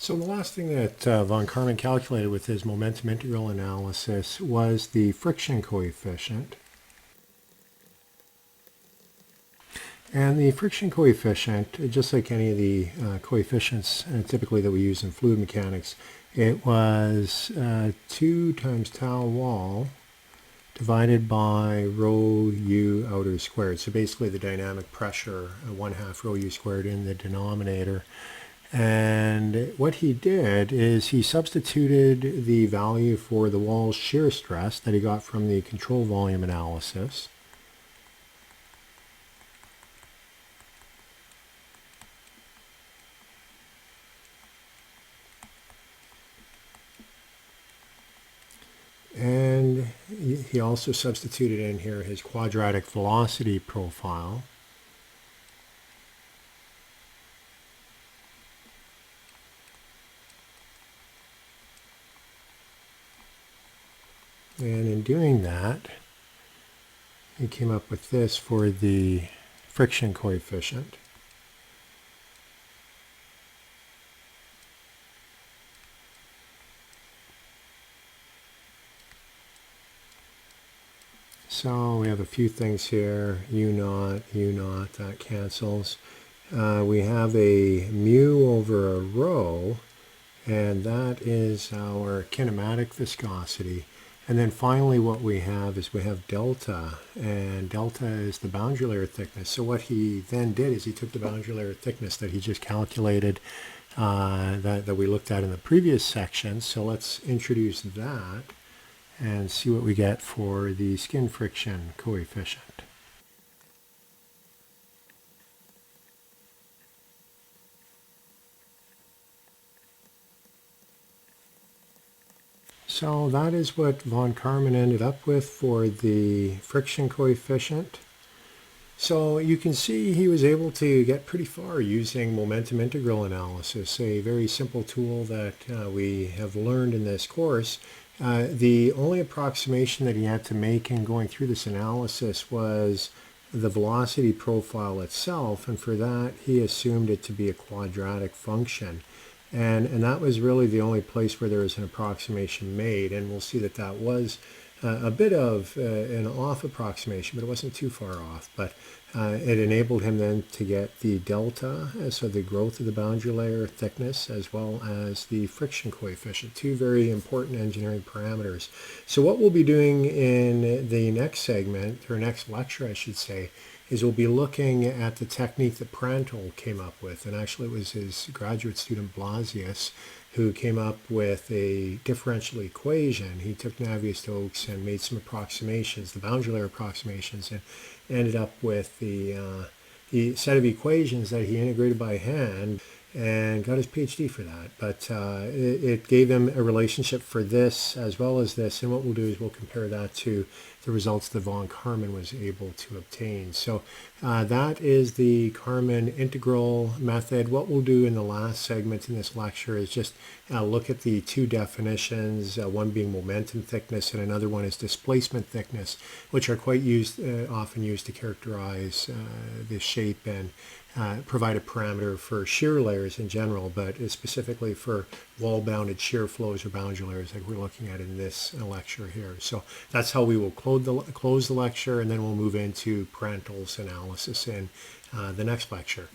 So the last thing that von Karman calculated with his momentum integral analysis was the friction coefficient. And the friction coefficient, just like any of the coefficients typically that we use in fluid mechanics, it was 2 times tau wall divided by rho u outer squared. So basically the dynamic pressure, 1/2 rho u squared in the denominator. And what he did is he substituted the value for the wall's shear stress that he got from the control volume analysis. And he also substituted in here his quadratic velocity profile. And in doing that, he came up with this for the friction coefficient. So we have a few things here, u naught, that cancels. We have a mu over a rho, and that is our kinematic viscosity. And then finally what we have is we have delta, and delta is the boundary layer thickness. So what he then did is he took the boundary layer thickness that he just calculated, that we looked at in the previous section. So let's introduce that and see what we get for the skin friction coefficient. So that is what von Karman ended up with for the friction coefficient. So you can see he was able to get pretty far using momentum integral analysis, a very simple tool that we have learned in this course. The only approximation that he had to make in going through this analysis was the velocity profile itself, and for that he assumed it to be a quadratic function. And that was really the only place where there was an approximation made, and we'll see that that was a bit of an off approximation, but it wasn't too far off. But it enabled him then to get the delta, so the growth of the boundary layer thickness, as well as the friction coefficient, two very important engineering parameters. So what we'll be doing in the next segment, or next lecture I should say, is we'll be looking at the technique that Prandtl came up with. And actually it was his graduate student Blasius who came up with a differential equation. He took Navier-Stokes and made some approximations, the boundary layer approximations, and ended up with the set of equations that he integrated by hand and got his PhD for that. But it gave him a relationship for this as well as this, and what we'll do is we'll compare that to the results that von Karman was able to obtain. So that is the Karman integral method. What we'll do in the last segment in this lecture is just look at the two definitions, one being momentum thickness and another one is displacement thickness, which are quite often used to characterize the shape and provide a parameter for shear layers in general, but specifically for wall-bounded shear flows or boundary layers like we're looking at in this lecture here. So that's how we will close the lecture, and then we'll move into Prandtl's analysis in the next lecture.